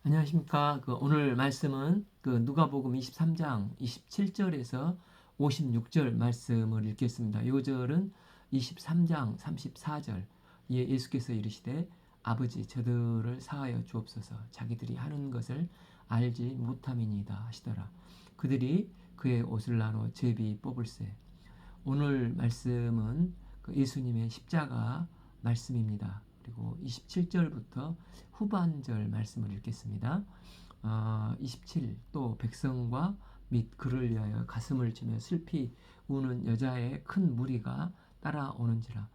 안녕하십니까. 오늘 말씀은 누가복음 23장 27절에서 56절 말씀을 읽겠습니다. 요 절은 23장 34절. 이에 예수께서 이르시되 아버지 저들을 사하여 주옵소서. 자기들이 하는 것을 알지 못함이니이다 하시더라. 그들이 그의 옷을 나눠 제비 뽑을세. 오늘 말씀은 예수님의 십자가 말씀입니다. 그리고 27절부터 후반절 말씀을 읽겠습니다. 27. 또 백성과 및 그를 위하여 가슴을 치며 슬피 우는 여자의 큰 무리가 따라오는지라.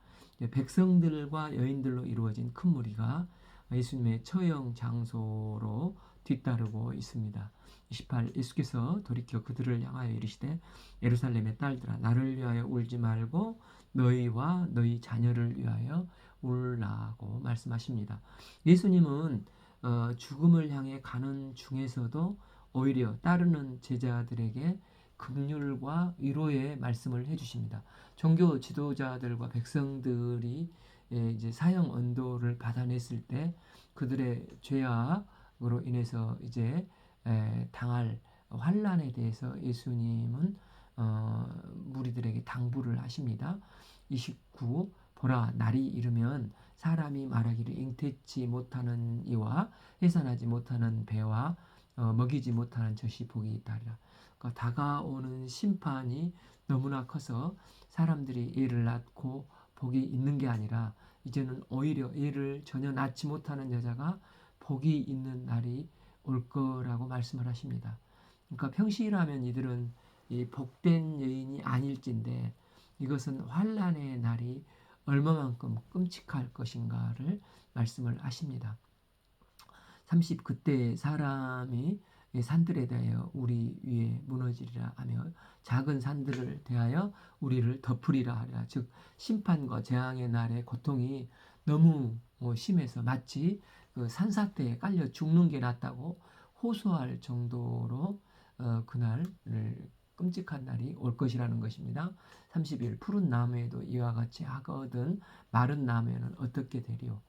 백성들과 여인들로 이루어진 큰 무리가 예수님의 처형 장소로 뒤따르고 있습니다. 28. 예수께서 돌이켜 그들을 향하여 이르시되 예루살렘의 딸들아 나를 위하여 울지 말고 너희와 너희 자녀를 위하여 울라고 말씀하십니다. 예수님은 죽음을 향해 가는 중에서도 오히려 따르는 제자들에게 긍휼과 위로의 말씀을 해주십니다. 종교 지도자들과 백성들이 이제 사형 언도를 받아냈을 때 그들의 죄악으로 인해서 이제 당할 환난에 대해서 예수님은 무리들에게 당부를 하십니다. 29. 보라 날이 이르면 사람이 말하기를 잉태치 못하는 이와 해산하지 못하는 배와 먹이지 못하는 젖이 복이 있다리라. 그러니까 다가오는 심판이 너무나 커서 사람들이 애를 낳고 복이 있는 게 아니라 이제는 오히려 애를 전혀 낳지 못하는 여자가 복이 있는 날이 올 거라고 말씀을 하십니다. 그러니까 평시라면 이들은 이 복된 여인이 아닐진데 이것은 환난의 날이 얼마만큼 끔찍할 것인가를 말씀을 하십니다. 30. 그때 사람이 산들에 대하여 우리 위에 무너지리라 하며 작은 산들을 대하여 우리를 덮으리라 하리라. 즉 심판과 재앙의 날의 고통이 너무 심해서 마치 산사태에 깔려 죽는 게 낫다고 호소할 정도로 그날 끔찍한 날이 올 것이라는 것입니다. 31. 푸른 나무에도 이와 같이 하거든 마른 나무에는 어떻게 되리요?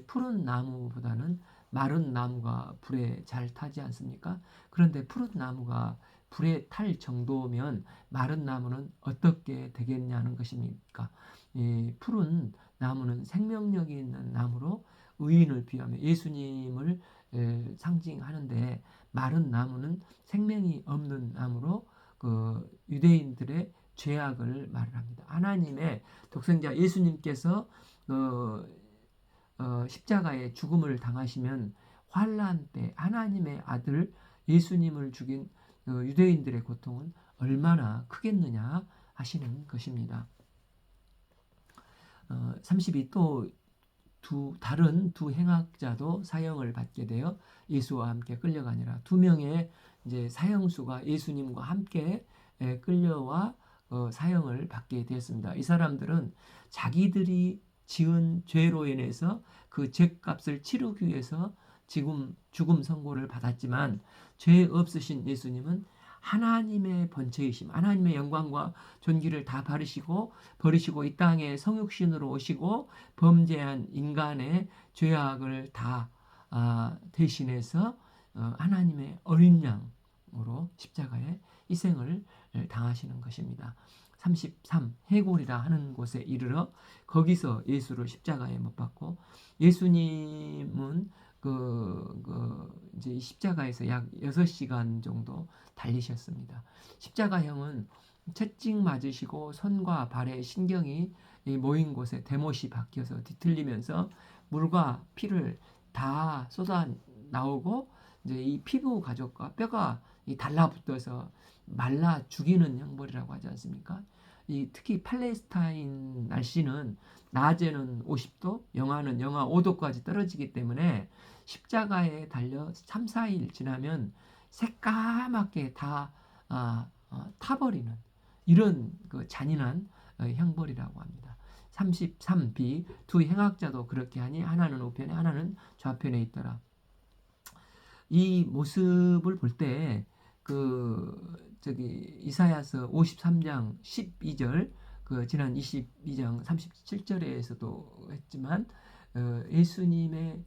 푸른 나무보다는 마른 나무가 불에 잘 타지 않습니까? 그런데 푸른 나무가 불에 탈 정도면 마른 나무는 어떻게 되겠냐는 것입니까? 푸른 나무는 생명력이 있는 나무로 의인을 비하며 예수님을 상징하는데 마른 나무는 생명이 없는 나무로 유대인들의 죄악을 말을 합니다. 하나님의 독생자 예수님께서 십자가에 죽음을 당하시면 환란 때 하나님의 아들 예수님을 죽인 유대인들의 고통은 얼마나 크겠느냐 하시는 것입니다. 32. 또 다른 두 행악자도 사형을 받게 되어 예수와 함께 끌려가니라. 두 명의 이제 사형수가 예수님과 함께 끌려와 사형을 받게 되었습니다. 이 사람들은 자기들이 지은 죄로 인해서 그 죄값을 치르기 위해서 죽음 선고를 받았지만 죄 없으신 예수님은 하나님의 번체이심, 하나님의 영광과 존귀를 다 버리시고 이 땅에 성육신으로 오시고 범죄한 인간의 죄악을 다 대신해서 하나님의 어린 양으로 십자가에 희생을 당하시는 것입니다. 33. 해골이라 하는 곳에 이르러 거기서 예수를 십자가에 못 박고 예수님은 이제 십자가에서 약 6시간 정도 달리셨습니다. 십자가형은 채찍 맞으시고 손과 발에 신경이 모인 곳에 대못이 박혀서 뒤틀리면서 물과 피를 다 쏟아 나오고 이제 이 피부 가죽과 뼈가 달라붙어서 말라 죽이는 형벌이라고 하지 않습니까? 특히 팔레스타인 날씨는 낮에는 50도, 영하는 영하 5도까지 떨어지기 때문에 십자가에 달려 3, 4일 지나면 새까맣게 다 타버리는 이런 잔인한 형벌이라고 합니다. 33b. 두 행악자도 그렇게 하니 하나는 우편에 하나는 좌편에 있더라. 이 모습을 볼 때 이사야서 53장 12절 지난 22장 37절에서도 했지만 예수님의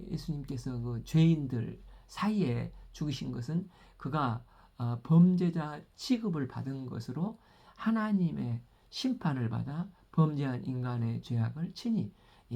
예수님께서 그 죄인들 사이에 죽으신 것은 그가 범죄자 취급을 받은 것으로 하나님의 심판을 받아 범죄한 인간의 죄악을 친히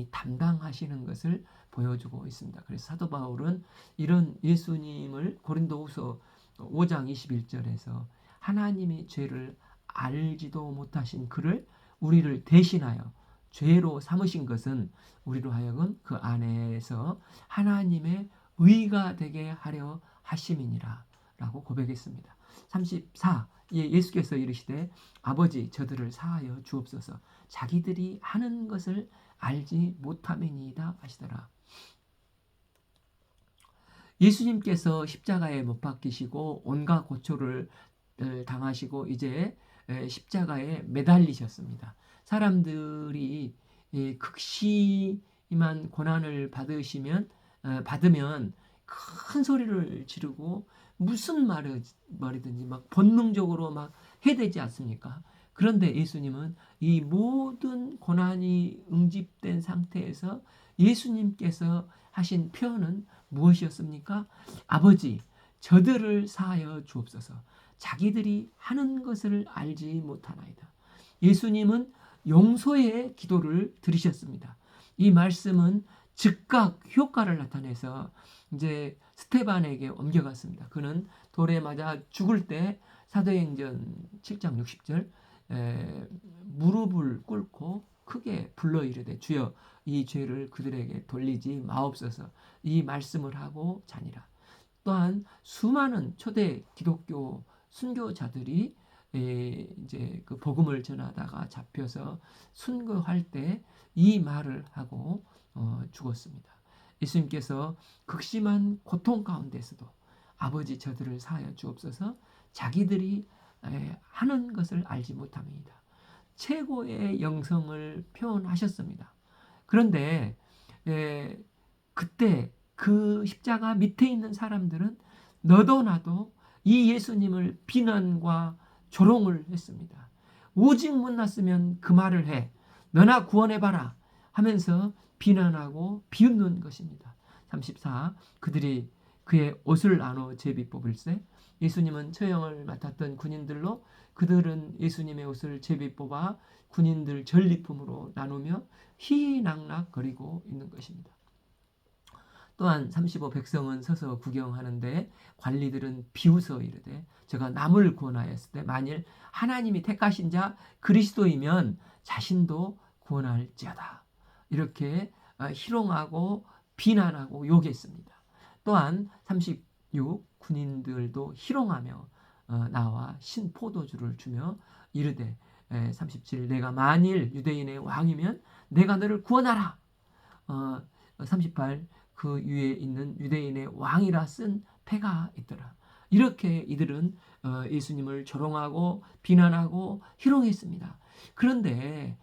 담당하시는 것을 보여주고 있습니다. 그래서 사도 바울은 이런 예수님을 고린도후서 5장 21절에서 하나님이 죄를 알지도 못하신 그를 우리를 대신하여 죄로 삼으신 것은 우리로 하여금 그 안에서 하나님의 의가 되게 하려 하심이니라 라고 고백했습니다. 34. 예수께서 이르시되 아버지 저들을 사하여 주옵소서 자기들이 하는 것을 알지 못함이니이다 하시더라. 예수님께서 십자가에 못 박히시고 온갖 고초를 당하시고 이제 십자가에 매달리셨습니다. 사람들이 극심한 고난을 받으면 큰 소리를 지르고 무슨 말이든지 막 본능적으로 막 해대지 않습니까? 그런데 예수님은 이 모든 고난이 응집된 상태에서 예수님께서 하신 표현은 무엇이었습니까? 아버지, 저들을 사하여 주옵소서. 자기들이 하는 것을 알지 못하나이다. 예수님은 용서의 기도를 드리셨습니다. 이 말씀은 즉각 효과를 나타내서 이제 스테반에게 옮겨갔습니다. 그는 돌에 맞아 죽을 때 사도행전 7장 60절 무릎을 꿇고 크게 불러 이르되 주여 이 죄를 그들에게 돌리지 마옵소서 이 말씀을 하고 자니라. 또한 수많은 초대 기독교 순교자들이 이제 그 복음을 전하다가 잡혀서 순교할 때 이 말을 하고 죽었습니다. 예수님께서 극심한 고통 가운데서도 아버지 저들을 사하여 주옵소서 자기들이 하는 것을 알지 못함이다. 최고의 영성을 표현하셨습니다. 그런데 그때 그 십자가 밑에 있는 사람들은 너도 나도 이 예수님을 비난과 조롱을 했습니다. 오직 못났으면 그 말을 해. 너나 구원해봐라 하면서 비난하고 비웃는 것입니다. 34. 그들이 그의 옷을 나눠 제비 뽑을세. 예수님은 처형을 맡았던 군인들로 그들은 예수님의 옷을 제비 뽑아 군인들 전리품으로 나누며 희희낙낙거리고 있는 것입니다. 또한 35 백성은 서서 구경하는데 관리들은 비웃어 이르되 저가 남을 구원하였을 때 만일 하나님이 택하신 자 그리스도이면 자신도 구원할지어다. 이렇게 희롱하고 비난하고 욕했습니다. 또한 36 군인들도 희롱하며 나와 신포도주를 주며 이르되 37 내가 만일 유대인의 왕이면 내가 너를 구원하라. 38 그 위에 있는 유대인의 왕이라 쓴 패가 있더라. 이렇게 이들은 예수님을 조롱하고 비난하고 희롱했습니다. 그런데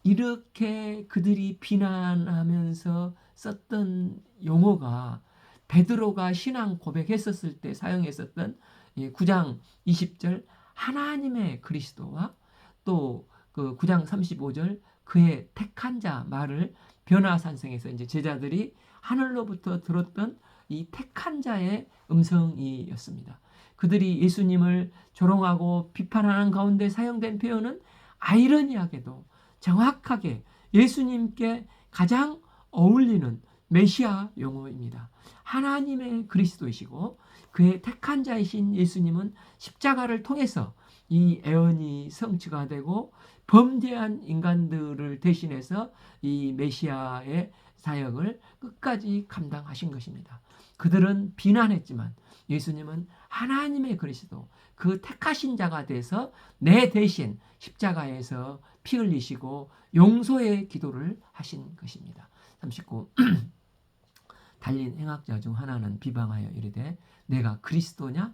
이렇게 그들이 비난하면서 썼던 용어가 베드로가 신앙 고백했었을 때 사용했었던 9장 20절 하나님의 그리스도와 또 그 9장 35절 그의 택한 자 말을 변화산성에서 이제 제자들이 하늘로부터 들었던 이 택한 자의 음성이었습니다. 그들이 예수님을 조롱하고 비판하는 가운데 사용된 표현은 아이러니하게도 정확하게 예수님께 가장 어울리는 메시아 용어입니다. 하나님의 그리스도이시고 그의 택한 자이신 예수님은 십자가를 통해서 이 애언이 성취가 되고 범죄한 인간들을 대신해서 이 메시아의 사역을 끝까지 감당하신 것입니다. 그들은 비난했지만 예수님은 하나님의 그리스도 그 택하신 자가 돼서 내 대신 십자가에서 피 흘리시고 용서의 기도를 하신 것입니다. 39 달린 행악자 중 하나는 비방하여 이르되 내가 그리스도냐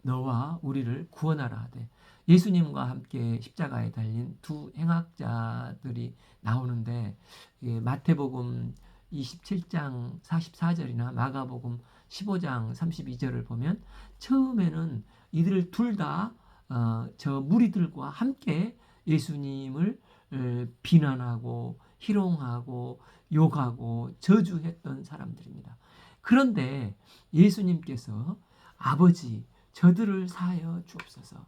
너와 우리를 구원하라 하되 예수님과 함께 십자가에 달린 두 행악자들이 나오는데 마태복음 27장 44절이나 마가복음 15장 32절을 보면 처음에는 이들 둘 다 저 무리들과 함께 예수님을 비난하고 희롱하고 욕하고 저주했던 사람들입니다. 그런데 예수님께서 아버지 저들을 사하여 주옵소서,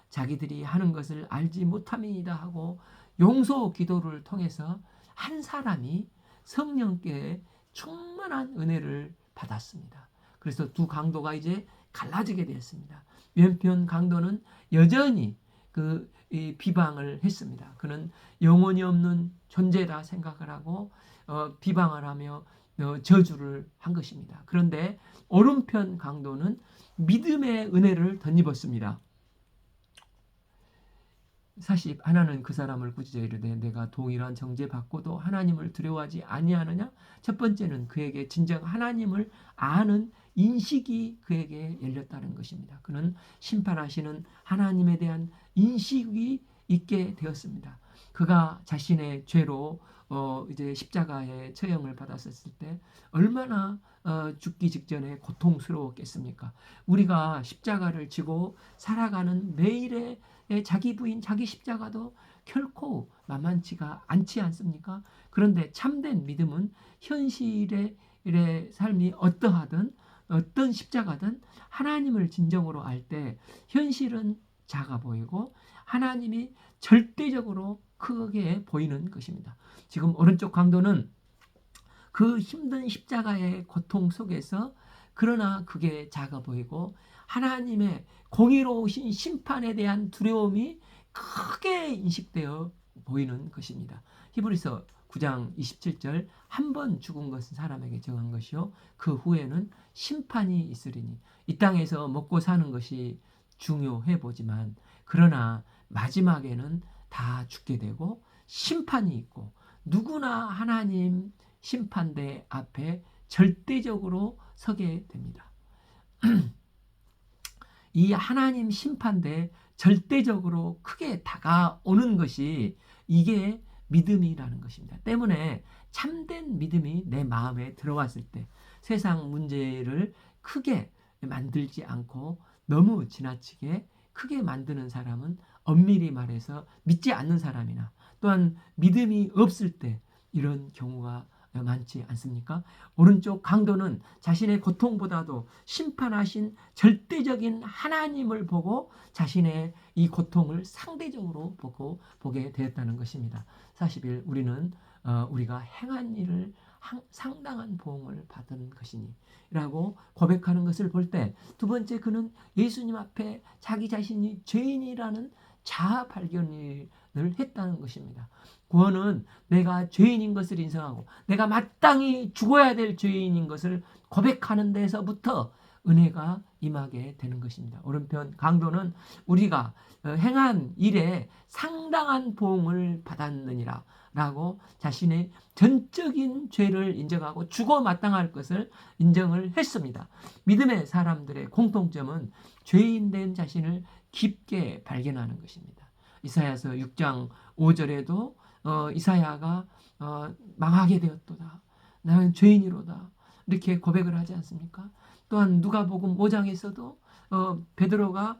자기들이 하는 것을 알지 못함이니이다 하고 용서 기도를 통해서 한 사람이 성령께 충만한 은혜를 받았습니다. 그래서 두 강도가 이제 갈라지게 되었습니다. 왼편 강도는 여전히 비방을 했습니다. 그는 영혼이 없는 존재라 생각을 하고 비방을 하며 저주를 한 것입니다. 그런데 오른편 강도는 믿음의 은혜를 덧입었습니다. 40. 하나는 그 사람을 꾸짖어 이르되 내가 동일한 정죄 받고도 하나님을 두려워하지 아니하느냐? 첫 번째는 그에게 진정 하나님을 아는 인식이 그에게 열렸다는 것입니다. 그는 심판하시는 하나님에 대한 인식이 있게 되었습니다. 그가 자신의 죄로 이제 십자가에 처형을 받았을 때 얼마나 죽기 직전에 고통스러웠겠습니까? 우리가 십자가를 지고 살아가는 매일의 자기 부인, 자기 십자가도 결코 만만치가 않지 않습니까? 그런데 참된 믿음은 현실의 삶이 어떠하든 어떤 십자가든 하나님을 진정으로 알 때 현실은 작아 보이고 하나님이 절대적으로 크게 보이는 것입니다. 지금 오른쪽 강도는 그 힘든 십자가의 고통 속에서 그러나 그게 작아 보이고 하나님의 공의로우신 심판에 대한 두려움이 크게 인식되어 보이는 것입니다. 히브리서 9장 27절 한 번 죽은 것은 사람에게 정한 것이요 그 후에는 심판이 있으리니 이 땅에서 먹고 사는 것이 중요해 보지만 그러나 마지막에는 다 죽게 되고 심판이 있고 누구나 하나님 심판대 앞에 절대적으로 서게 됩니다. 이 하나님 심판대 절대적으로 크게 다가오는 것이 이게 믿음이라는 것입니다. 때문에 참된 믿음이 내 마음에 들어왔을 때 세상 문제를 크게 만들지 않고 너무 지나치게 크게 만드는 사람은 엄밀히 말해서 믿지 않는 사람이나 또한 믿음이 없을 때 이런 경우가 많지 않습니까? 오른쪽 강도는 자신의 고통보다도 심판하신 절대적인 하나님을 보고 자신의 이 고통을 상대적으로 보게 되었다는 것입니다. 41. 우리는 우리가 행한 일을 상당한 보응을 받은 것이니 라고 고백하는 것을 볼 때 두 번째 그는 예수님 앞에 자기 자신이 죄인이라는 자아 발견을 했다는 것입니다. 구원은 내가 죄인인 것을 인정하고 내가 마땅히 죽어야 될 죄인인 것을 고백하는 데서부터 은혜가 임하게 되는 것입니다. 오른편 강도는 우리가 행한 일에 상당한 보응을 받았느니라 라고 자신의 전적인 죄를 인정하고 죽어 마땅할 것을 인정을 했습니다. 믿음의 사람들의 공통점은 죄인된 자신을 깊게 발견하는 것입니다. 이사야서 6장 5절에도 이사야가 망하게 되었도다. 나는 죄인이로다. 이렇게 고백을 하지 않습니까? 또한 누가복음 5장에서도 베드로가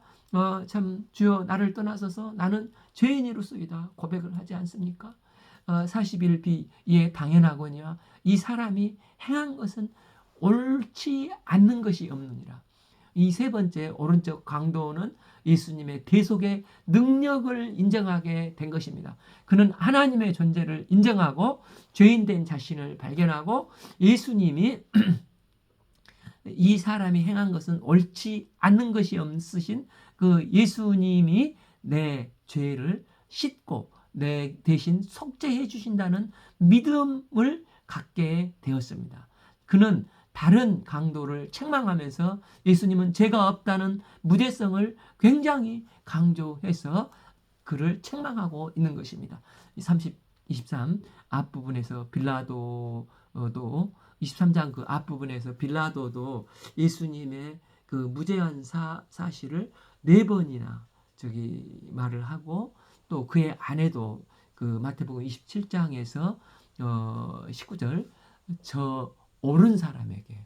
참 주여 나를 떠나서서 나는 죄인이로소이다 고백을 하지 않습니까? 41b 이에 당연하거니와 이 사람이 행한 것은 옳지 않는 것이 없느니라. 이 세 번째 오른쪽 강도는 예수님의 대속의 능력을 인정하게 된 것입니다. 그는 하나님의 존재를 인정하고 죄인된 자신을 발견하고 예수님이 이 사람이 행한 것은 옳지 않는 것이 없으신 그 예수님이 내 죄를 씻고 내 대신 속죄해 주신다는 믿음을 갖게 되었습니다. 그는 다른 강도를 책망하면서 예수님은 죄가 없다는 무죄성을 굉장히 강조해서 그를 책망하고 있는 것입니다. 23 앞부분에서 빌라도도 23장 그 앞부분에서 빌라도도 예수님의 그 무죄한 사실을 4번이나 말을 하고 또 그의 아내도 그 마태복음 27장에서 19절 저 옳은 사람에게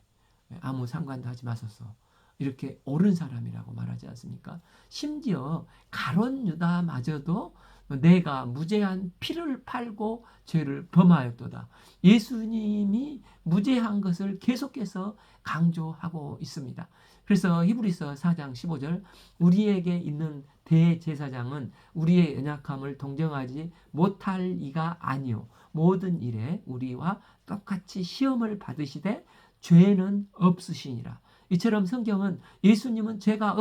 아무 상관도 하지 마소서 이렇게 옳은 사람이라고 말하지 않습니까? 심지어 가룟 유다마저도 내가 무죄한 피를 팔고 죄를 범하였도다. 예수님이 무죄한 것을 계속해서 강조하고 있습니다. 그래서 히브리서 4장 15절 우리에게 있는 대제사장은 우리의 연약함을 동정하지 못할 이가 아니요 모든 일에 우리와 똑같이 시험을 받으시되 죄는 없으시니라. 이처럼 성경은 예수님은 죄가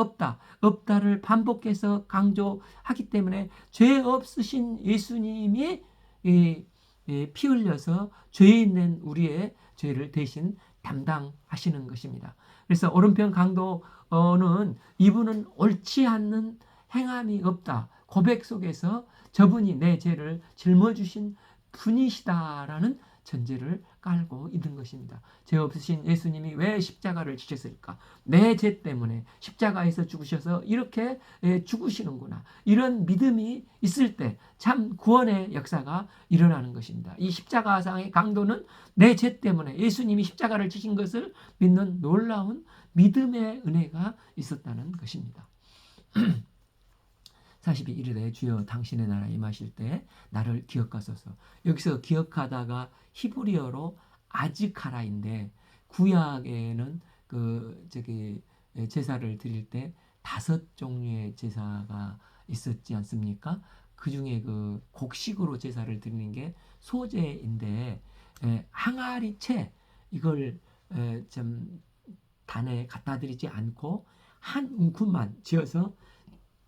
없다를 반복해서 강조하기 때문에 죄 없으신 예수님이 피 흘려서 죄 있는 우리의 죄를 대신 담당하시는 것입니다. 그래서 오른편 강도는 이분은 옳지 않는 행함이 없다. 고백 속에서 저분이 내 죄를 짊어주신 분이시다라는 전제를 깔고 있는 것입니다. 죄 없으신 예수님이 왜 십자가를 지셨을까? 내 죄 때문에 십자가에서 죽으셔서 이렇게 죽으시는구나. 이런 믿음이 있을 때 참 구원의 역사가 일어나는 것입니다. 이 십자가상의 강도는 내 죄 때문에 예수님이 십자가를 지신 것을 믿는 놀라운 믿음의 은혜가 있었다는 것입니다. 40이 이르되 주여 당신의 나라 임하실 때 나를 기억하소서. 여기서 기억하다가 히브리어로 아지카라인데 구약에는 제사를 드릴 때 5종류의 제사가 있었지 않습니까? 그 중에 그 곡식으로 제사를 드리는 게 소제인데 항아리채 이걸 좀 단에 갖다 드리지 않고 한 움큼만 지어서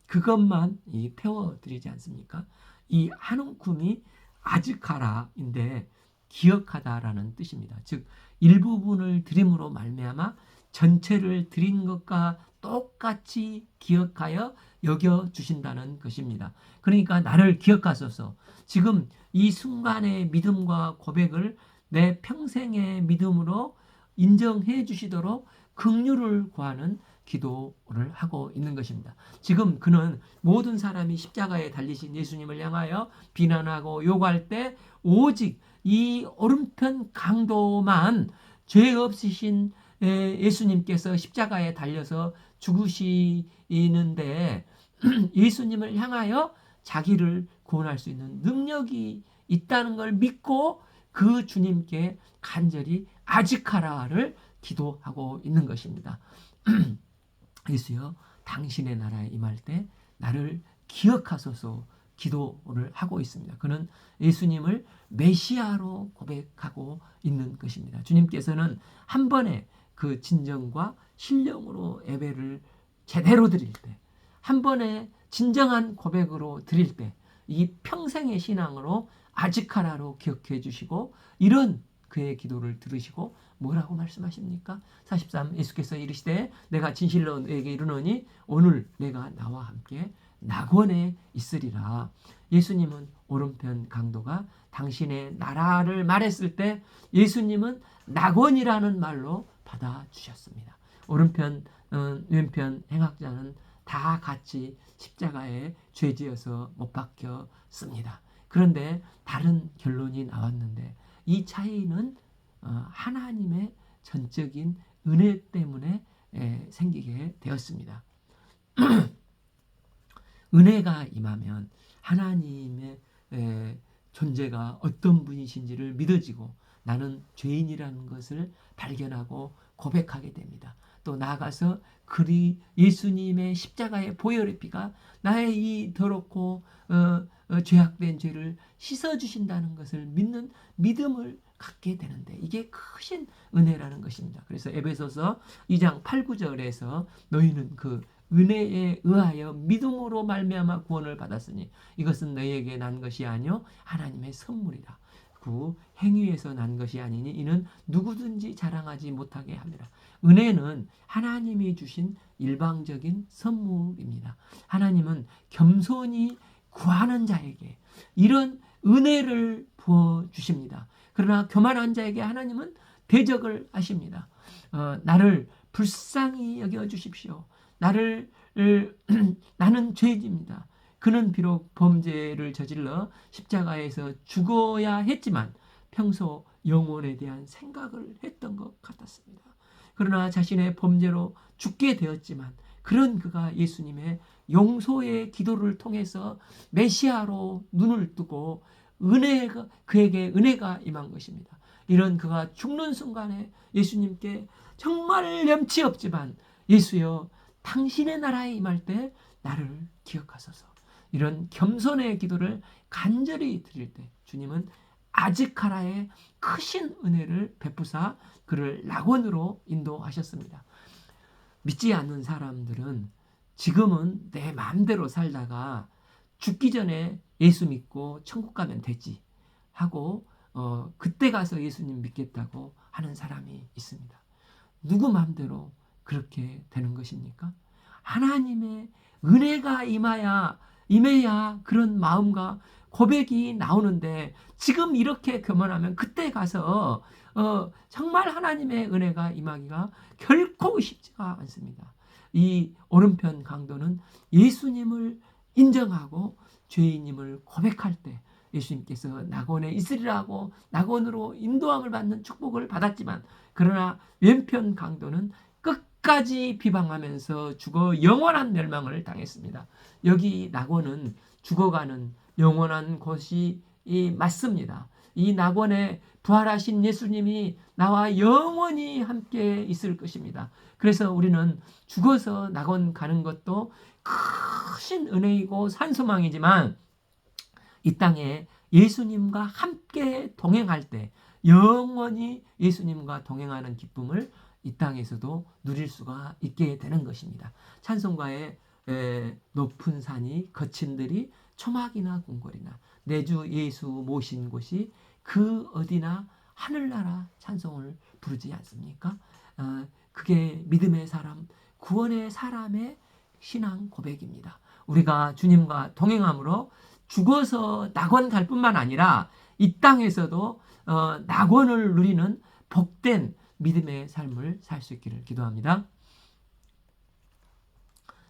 그것만 태워드리지 않습니까? 이 한 움큼이 아즈카라인데 기억하다라는 뜻입니다. 즉 일부분을 드림으로 말미암아 전체를 드린 것과 똑같이 기억하여 여겨주신다는 것입니다. 그러니까 나를 기억하소서. 지금 이 순간의 믿음과 고백을 내 평생의 믿음으로 인정해 주시도록 긍휼을 구하는 기도를 하고 있는 것입니다. 지금 그는 모든 사람이 십자가에 달리신 예수님을 향하여 비난하고 욕할 때 오직 이 오른편 강도만 죄 없으신 예수님께서 십자가에 달려서 죽으시는데 예수님을 향하여 자기를 구원할 수 있는 능력이 있다는 걸 믿고 그 주님께 간절히 아지카라를 기도하고 있는 것입니다. 예수여 당신의 나라에 임할 때 나를 기억하소서 기도를 하고 있습니다. 그는 예수님을 메시아로 고백하고 있는 것입니다. 주님께서는 한 번에 그 진정과 신령으로 예배를 제대로 드릴 때, 한 번에 진정한 고백으로 드릴 때, 이 평생의 신앙으로 아지카라로 기억해 주시고 이런 그의 기도를 들으시고 뭐라고 말씀하십니까? 43 예수께서 이르시되 내가 진실로 너에게 이르노니 오늘 내가 나와 함께 낙원에 있으리라. 예수님은 오른편 강도가 당신의 나라를 말했을 때 예수님은 낙원이라는 말로 받아주셨습니다. 오른편 왼편 행악자는 다 같이 십자가에 죄지어서 못 박혔습니다. 그런데 다른 결론이 나왔는데 이 차이는 하나님의 전적인 은혜 때문에 생기게 되었습니다. 은혜가 임하면 하나님의 존재가 어떤 분이신지를 믿어지고 나는 죄인이라는 것을 발견하고 고백하게 됩니다. 또 나아가서 예수님의 십자가의 보혈의 피가 나의 이 더럽고 죄악된 죄를 씻어주신다는 것을 믿는 믿음을 갖게 되는데 이게 크신 은혜라는 것입니다. 그래서 에베소서 2장 8, 9절에서 너희는 그 은혜에 의하여 믿음으로 말미암아 구원을 받았으니 이것은 너희에게 난 것이 아니요 하나님의 선물이라. 그 행위에서 난 것이 아니니 이는 누구든지 자랑하지 못하게 합니다. 은혜는 하나님이 주신 일방적인 선물입니다. 하나님은 겸손히 구하는 자에게 이런 은혜를 부어주십니다. 그러나 교만한 자에게 하나님은 대적을 하십니다. 나를 불쌍히 여겨주십시오. 나는 죄인입니다. 그는 비록 범죄를 저질러 십자가에서 죽어야 했지만 평소 영혼에 대한 생각을 했던 것 같았습니다. 그러나 자신의 범죄로 죽게 되었지만 그런 그가 예수님의 용서의 기도를 통해서 메시아로 눈을 뜨고 은혜가 그에게 은혜가 임한 것입니다. 이런 그가 죽는 순간에 예수님께 정말 염치 없지만 예수여 당신의 나라에 임할 때 나를 기억하소서. 이런 겸손의 기도를 간절히 드릴 때 주님은 아직하라의 크신 은혜를 베푸사 그를 낙원으로 인도하셨습니다. 믿지 않는 사람들은 지금은 내 마음대로 살다가 죽기 전에 예수 믿고 천국 가면 되지 하고 그때 가서 예수님 믿겠다고 하는 사람이 있습니다. 누구 마음대로 그렇게 되는 것입니까? 하나님의 은혜가 임해야 그런 마음과 고백이 나오는데 지금 이렇게 교만하면 그때 가서 정말 하나님의 은혜가 임하기가 결코 쉽지가 않습니다. 이 오른편 강도는 예수님을 인정하고 죄인임을 고백할 때 예수님께서 낙원에 있으리라고 낙원으로 인도함을 받는 축복을 받았지만 그러나 왼편 강도는 끝까지 비방하면서 죽어 영원한 멸망을 당했습니다. 여기 낙원은 죽어가는 영원한 곳이 맞습니다. 이 낙원에 부활하신 예수님이 나와 영원히 함께 있을 것입니다. 그래서 우리는 죽어서 낙원 가는 것도 크신 은혜이고 산소망이지만 이 땅에 예수님과 함께 동행할 때 영원히 예수님과 동행하는 기쁨을 이 땅에서도 누릴 수가 있게 되는 것입니다. 찬송가의 높은 산이 거친 들이 초막이나 궁궐이나 내 주 예수 모신 곳이 그 어디나 하늘나라 찬송을 부르지 않습니까? 그게 믿음의 사람, 구원의 사람의 신앙 고백입니다. 우리가 주님과 동행함으로 죽어서 낙원 갈 뿐만 아니라 이 땅에서도 낙원을 누리는 복된 믿음의 삶을 살 수 있기를 기도합니다.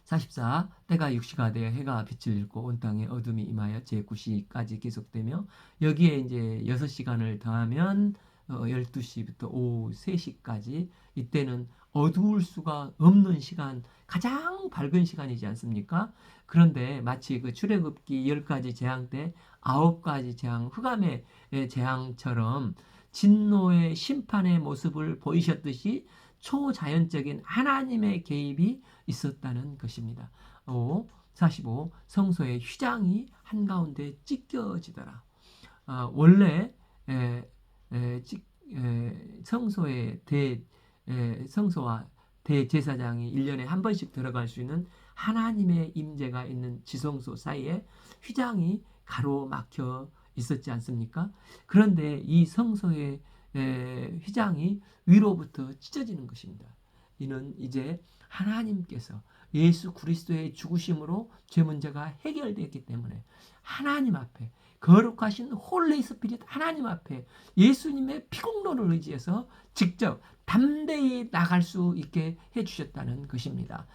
44. 때가 6시가 되어 해가 빛을 잃고 온 땅에 어둠이 임하여 제9시까지 계속되며 여기에 이제 6시간을 더하면 12시부터 오후 3시까지 이때는 어두울 수가 없는 시간, 가장 밝은 시간이지 않습니까? 그런데 마치 그 출애굽기 10가지 재앙 때 9가지 재앙, 흑암의 재앙처럼 진노의 심판의 모습을 보이셨듯이 초자연적인 하나님의 개입이 있었다는 것입니다. 45. 성소의 휘장이 한가운데 찢겨지더라. 원래 성소의 성소와 대제사장이 1년에 한 번씩 들어갈 수 있는 하나님의 임재가 있는 지성소 사이에 휘장이 가로막혀 있었지 않습니까? 그런데 이 성소의 휘장이 위로부터 찢어지는 것입니다. 이는 이제 하나님께서 예수 그리스도의 죽으심으로 죄 문제가 해결되었기 때문에 하나님 앞에 거룩하신 홀리 스피릿 하나님 앞에 예수님의 피공로를 의지해서 직접 담대히 나갈 수 있게 해주셨다는 것입니다.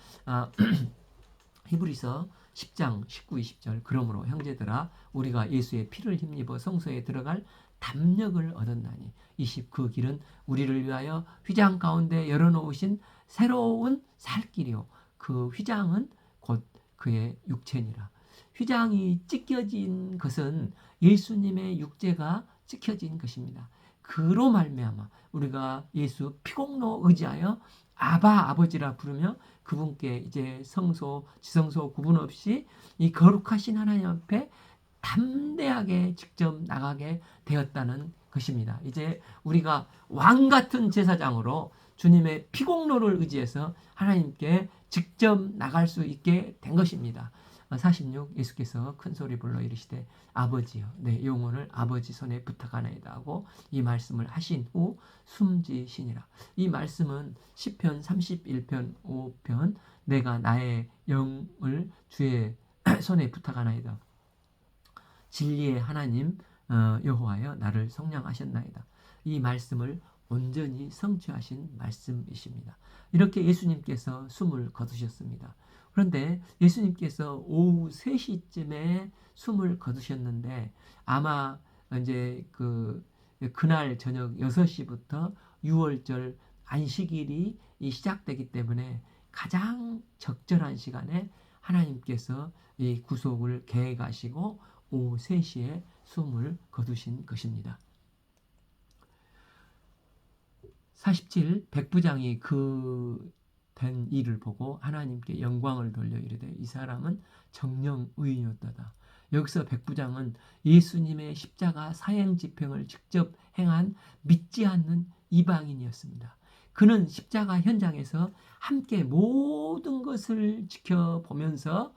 히브리서 10장 19, 20절 그러므로 형제들아 우리가 예수의 피를 힘입어 성소에 들어갈 담력을 얻었나니 20 그 길은 우리를 위하여 휘장 가운데 열어놓으신 새로운 살길이요 그 휘장은 곧 그의 육체니라. 휘장이 찢겨진 것은 예수님의 육체가 찢겨진 것입니다. 그로 말미암아 우리가 예수 피공로 의지하여 아바 아버지라 부르며 그분께 이제 성소 지성소 구분 없이 이 거룩하신 하나님 앞에 담대하게 직접 나가게 되었다는 것입니다. 이제 우리가 왕 같은 제사장으로 주님의 피공로를 의지해서 하나님께 직접 나갈 수 있게 된 것입니다. 46 예수께서 큰 소리 불러 이르시되 아버지여 내 영혼을 아버지 손에 부탁하나이다 하고 이 말씀을 하신 후 숨지시니라. 이 말씀은 시편 31편 5편 내가 나의 영을 주의 손에 부탁하나이다. 진리의 하나님 여호와여 나를 성량하셨나이다. 이 말씀을 온전히 성취하신 말씀이십니다. 이렇게 예수님께서 숨을 거두셨습니다. 그런데 예수님께서 오후 3시쯤에 숨을 거두셨는데 아마 이제 그날 저녁 6시부터 6월절 안식일이 시작되기 때문에 가장 적절한 시간에 하나님께서 이 구속을 계획하시고 오후 3시에 숨을 거두신 것입니다. 47 백부장이 그 된 일을 보고 하나님께 영광을 돌려 이르되 이 사람은 정령 의인이었도다. 여기서 백부장은 예수님의 십자가 사형 집행을 직접 행한 믿지 않는 이방인이었습니다. 그는 십자가 현장에서 함께 모든 것을 지켜보면서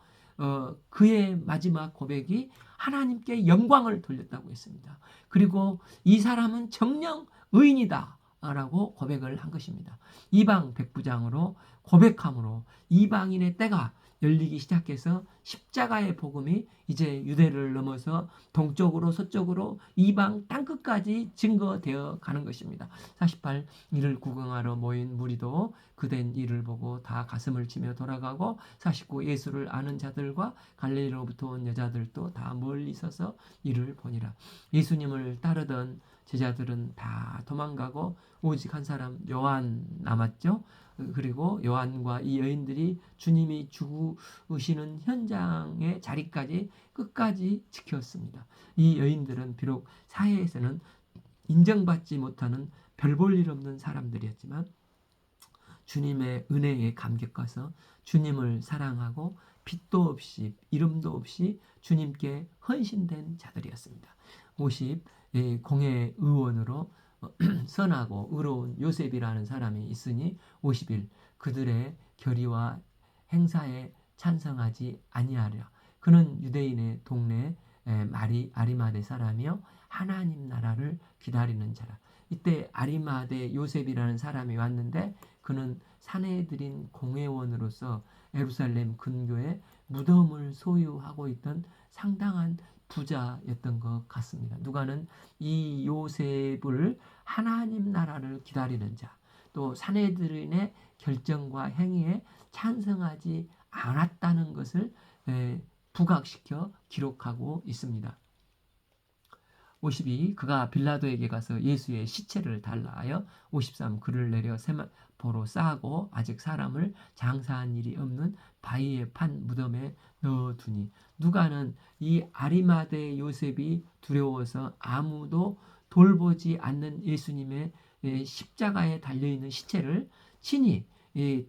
그의 마지막 고백이 하나님께 영광을 돌렸다고 했습니다. 그리고 이 사람은 정령 의인이다 라고 고백을 한 것입니다. 이방 백부장으로 고백함으로 이방인의 때가 열리기 시작해서 십자가의 복음이 이제 유대를 넘어서 동쪽으로 서쪽으로 이방 땅끝까지 증거되어 가는 것입니다. 48 이를 구경하러 모인 무리도 그된 일을 보고 다 가슴을 치며 돌아가고 49 예수를 아는 자들과 갈릴리로부터 온 여자들도 다 멀리 서서 이를 보니라. 예수님을 따르던 제자들은 다 도망가고 오직 한 사람 요한 남았죠. 그리고 요한과 이 여인들이 주님이 죽으시는 현장의 자리까지 끝까지 지켰습니다. 이 여인들은 비록 사회에서는 인정받지 못하는 별 볼 일 없는 사람들이었지만 주님의 은혜에 감격가서 주님을 사랑하고 빛도 없이 이름도 없이 주님께 헌신된 자들이었습니다. 50 공회 의원으로 선하고 의로운 요셉이라는 사람이 있으니 51 그들의 결의와 행사에 찬성하지 아니하랴. 그는 유대인의 동네 아리마대 사람이요 하나님 나라를 기다리는 자라. 이때 아리마대 요셉이라는 사람이 왔는데 그는 사내들인 공회원으로서 예루살렘 근교에 무덤을 소유하고 있던 상당한 부자였던 것 같습니다. 누가는 이 요셉을 하나님 나라를 기다리는 자, 또 사내들인의 결정과 행위에 찬성하지 않았다는 것을 부각시켜 기록하고 있습니다. 52 그가 빌라도에게 가서 예수의 시체를 달라 하여 53 그를 내려 세마포로 싸고 아직 사람을 장사한 일이 없는 바위에 판 무덤에 넣어두니 누가는 이 아리마대 요셉이 두려워서 아무도 돌보지 않는 예수님의 십자가에 달려있는 시체를 친히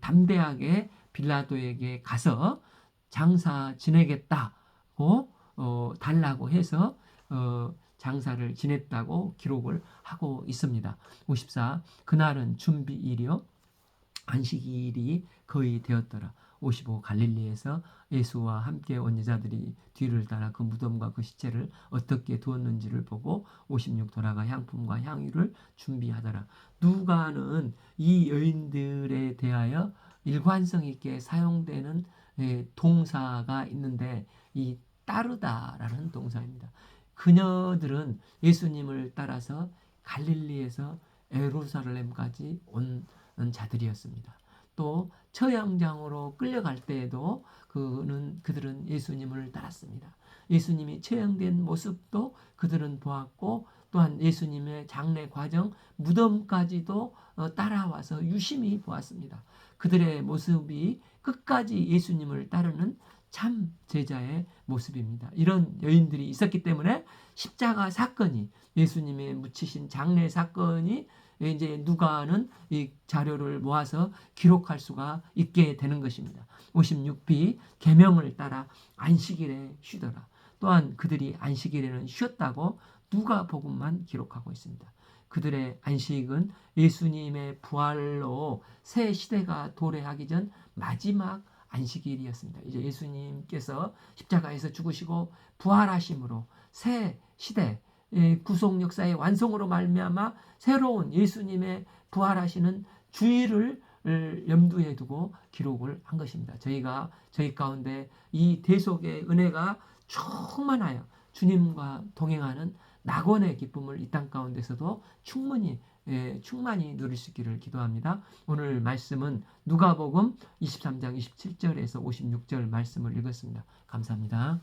담대하게 빌라도에게 가서 장사 지내겠다고 달라고 해서 장사를 지냈다고 기록을 하고 있습니다. 54 그날은 준비일이요 안식일이 거의 되었더라. 55 갈릴리에서 예수와 함께 온 여자들이 뒤를 따라 그 무덤과 그 시체를 어떻게 두었는지를 보고 56 돌아가 향품과 향유를 준비하더라. 누가는 이 여인들에 대하여 일관성 있게 사용되는 동사가 있는데 이 따르다라는 동사입니다. 그녀들은 예수님을 따라서 갈릴리에서 예루살렘까지 온 자들이었습니다. 또 처형장으로 끌려갈 때에도 그들은 예수님을 따랐습니다. 예수님이 처형된 모습도 그들은 보았고 또한 예수님의 장례 과정 무덤까지도 따라와서 유심히 보았습니다. 그들의 모습이 끝까지 예수님을 따르는 참 제자의 모습입니다. 이런 여인들이 있었기 때문에 십자가 사건이 예수님의 묻히신 장례 사건이 이제 누가는 이 자료를 모아서 기록할 수가 있게 되는 것입니다. 56b 계명을 따라 안식일에 쉬더라. 또한 그들이 안식일에는 쉬었다고 누가복음만 기록하고 있습니다. 그들의 안식은 예수님의 부활로 새 시대가 도래하기 전 마지막 안식일이었습니다. 이제 예수님께서 십자가에서 죽으시고 부활하심으로 새 시대 구속 역사의 완성으로 말미암아 새로운 예수님의 부활하시는 주일을 염두에 두고 기록을 한 것입니다. 저희가 저희 가운데 이 대속의 은혜가 충만하여 주님과 동행하는 낙원의 기쁨을 이 땅 가운데서도 충만히 누릴 수 있기를 기도합니다. 오늘 말씀은 누가복음 23장 27절에서 56절 말씀을 읽었습니다. 감사합니다.